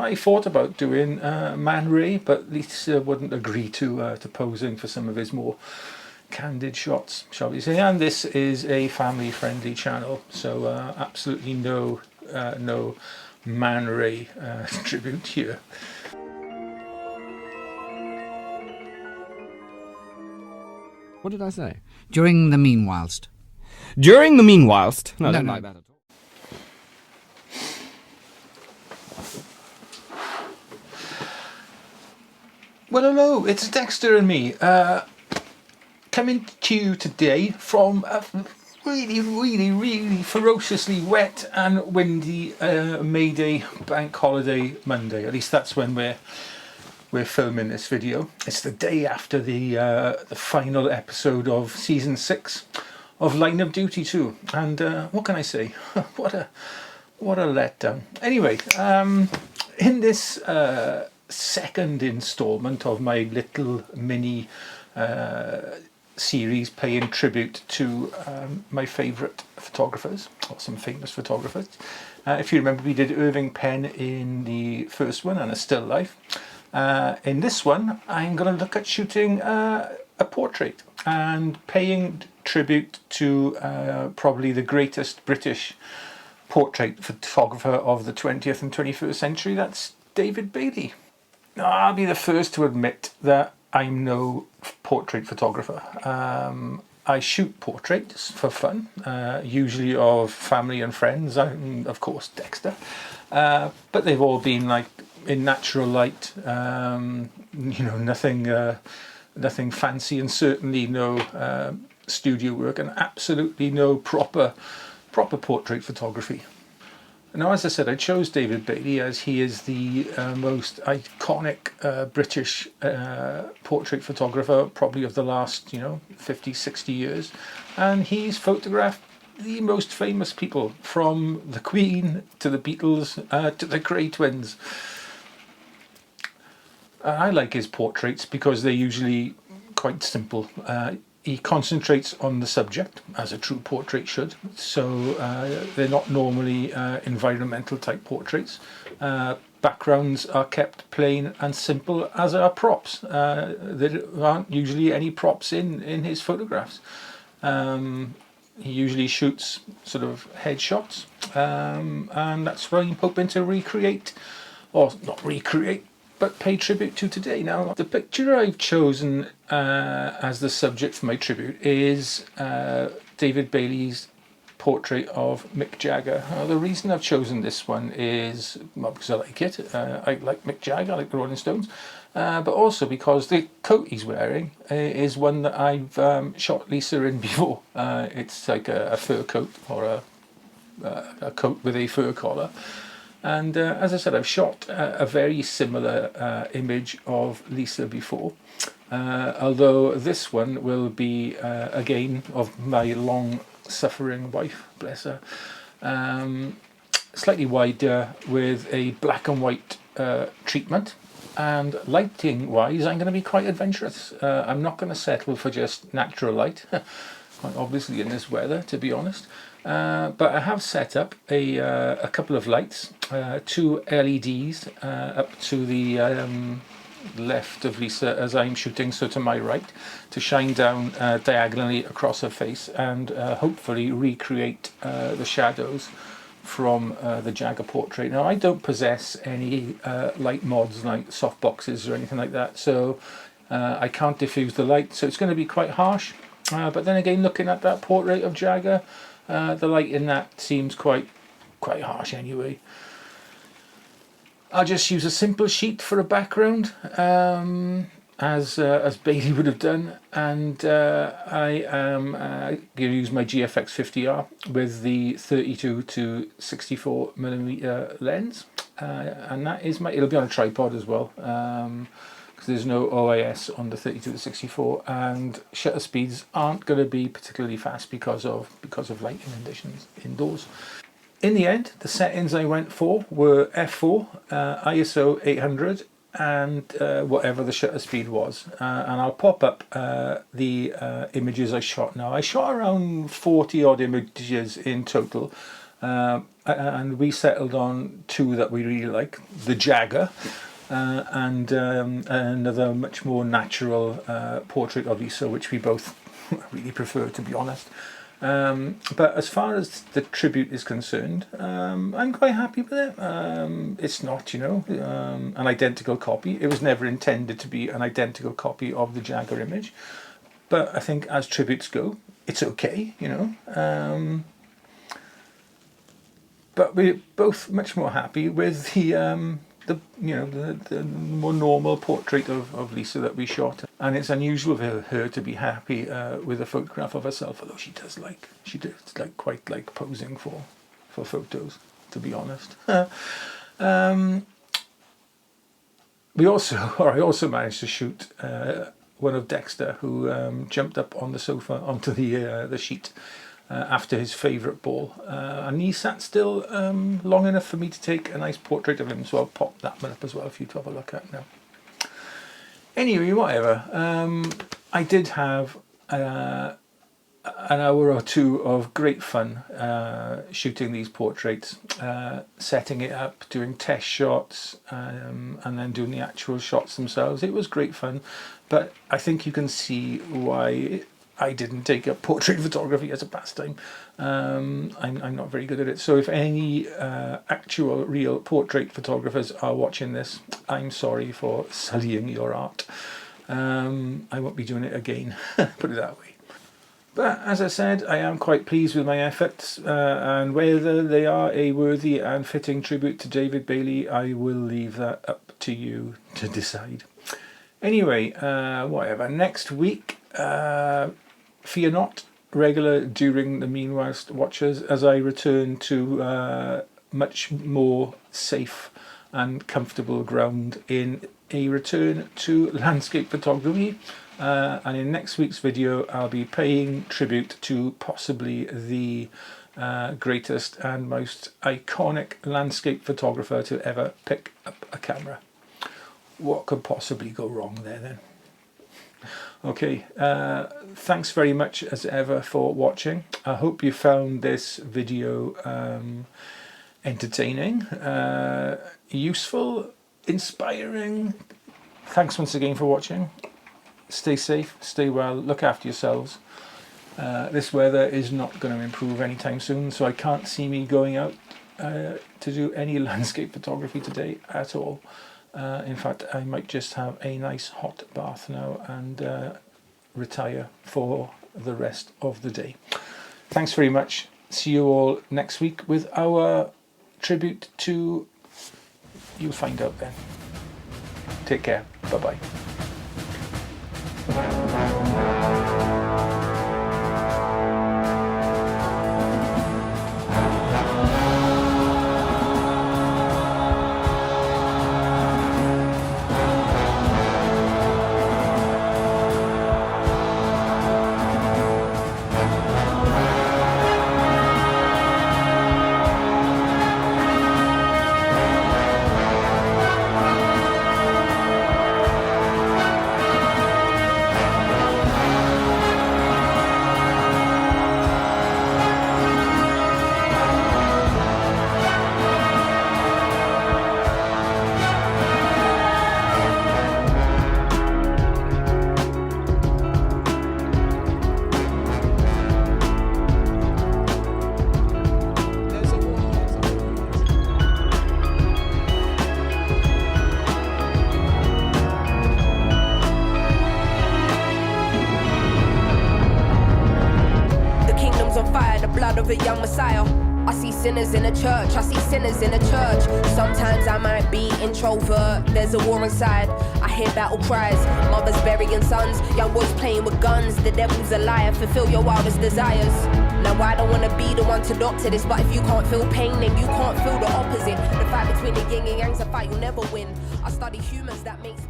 I thought about doing Man Ray, but Lisa wouldn't agree to posing for some of his more candid shots, shall we say. And this is a family-friendly channel, so absolutely no Man Ray tribute here. What did I say? During the meanwhilest. During the meanwhilest? No, I don't like that at all. Well, hello, it's Dexter and me, coming to you today from a really ferociously wet and windy May Day bank holiday Monday. At least that's when we're filming this video. It's the day after the final episode of season 6 of Line of Duty 2, and what can I say? what a letdown. Anyway, in this second installment of my little mini series paying tribute to my favourite photographers, or some famous photographers. If you remember, we did Irving Penn in the first one and A Still Life. In this one, I'm going to look at shooting a portrait and paying tribute to probably the greatest British portrait photographer of the 20th and 21st century. That's David Bailey. Now, I'll be the first to admit that I'm no portrait photographer. I shoot portraits for fun, usually of family and friends, and of course Dexter, but they've all been like in natural light, nothing fancy, and certainly no studio work, and absolutely no proper portrait photography. Now, as I said, I chose David Bailey as he is the most iconic British portrait photographer probably of the last 50, 60 years, and he's photographed the most famous people, from the Queen to the Beatles to the Grey Twins. I like his portraits because they're usually quite simple. He concentrates on the subject, as a true portrait should, so they're not normally environmental type portraits. Backgrounds are kept plain and simple, as are props. There aren't usually any props in his photographs. He usually shoots sort of headshots, and that's what I'm hoping to recreate, or not recreate, but pay tribute to today. Now, the picture I've chosen as the subject for my tribute is David Bailey's portrait of Mick Jagger. Now, the reason I've chosen this one is, well, because I like it. I like Mick Jagger, I like the Rolling Stones, but also because the coat he's wearing is one that I've shot Lisa in before. It's like a fur coat, or a coat with a fur collar. And as I said, I've shot a very similar image of Lisa before, although this one will be, again, of my long-suffering wife, bless her, slightly wider with a black and white treatment. And lighting-wise, I'm going to be quite adventurous. I'm not going to settle for just natural light, quite obviously in this weather, to be honest. But I have set up a couple of lights, 2 LEDs up to the left of Lisa as I'm shooting, so to my right, to shine down diagonally across her face and hopefully recreate the shadows from the Jagger portrait. Now, I don't possess any light mods like softboxes or anything like that, so I can't diffuse the light, so it's going to be quite harsh. But then again, looking at that portrait of Jagger, the light in that seems quite harsh anyway. I'll just use a simple sheet for a background, as Bailey would have done, and I am going to use my GFX 50R with the 32 to 64mm lens, and that is it'll be on a tripod as well, because there's no OIS on the 32 to 64, and shutter speeds aren't going to be particularly fast because of lighting conditions indoors. In the end, the settings I went for were f4, ISO 800, and whatever the shutter speed was. And I'll pop up the images I shot now. I shot around 40 odd images in total, And we settled on two that we really like: the Jagger, and another much more natural portrait of Lisa, which we both really prefer, to be honest. But as far as the tribute is concerned, I'm quite happy with it. It's not, an identical copy. It was never intended to be an identical copy of the Jagger image. But I think as tributes go, it's okay, But we're both much more happy with the more normal portrait of Lisa that we shot. And it's unusual for her to be happy with a photograph of herself, although she does quite like posing for photos, to be honest. I also managed to shoot one of Dexter, who jumped up on the sofa onto the sheet after his favourite ball, and he sat still long enough for me to take a nice portrait of him, so I'll pop that one up as well for you to have a look at now. Anyway, whatever, I did have an hour or two of great fun shooting these portraits, setting it up, doing test shots, and then doing the actual shots themselves. It was great fun, but I think you can see why I didn't take up portrait photography as a pastime. I'm not very good at it. So if any actual real portrait photographers are watching this, I'm sorry for sullying your art. I won't be doing it again, put it that way. But as I said, I am quite pleased with my efforts, and whether they are a worthy and fitting tribute to David Bailey, I will leave that up to you to decide. Anyway, whatever. Next week, fear not, regular During the Meanwhilest watchers, as I return to much more safe and comfortable ground in a return to landscape photography. And in next week's video, I'll be paying tribute to possibly the greatest and most iconic landscape photographer to ever pick up a camera. What could possibly go wrong there then? Okay, thanks very much as ever for watching. I hope you found this video entertaining, useful, inspiring. Thanks once again for watching. Stay safe, stay well, look after yourselves. This weather is not going to improve anytime soon, so I can't see me going out to do any landscape photography today at all. In fact, I might just have a nice hot bath now and retire for the rest of the day. Thanks very much. See you all next week with our tribute to... You'll find out then. Take care. Bye-bye. of a young Messiah. I see sinners in a church, I see sinners in a church. Sometimes I might be introvert, there's a war inside. I hear battle cries, mothers burying sons, young boys playing with guns. The devil's a liar, fulfill your wildest desires. Now I don't wanna be the one to doctor this, but if you can't feel pain, then you can't feel the opposite. The fight between the yin and yang's a fight you'll never win. I study humans, that makes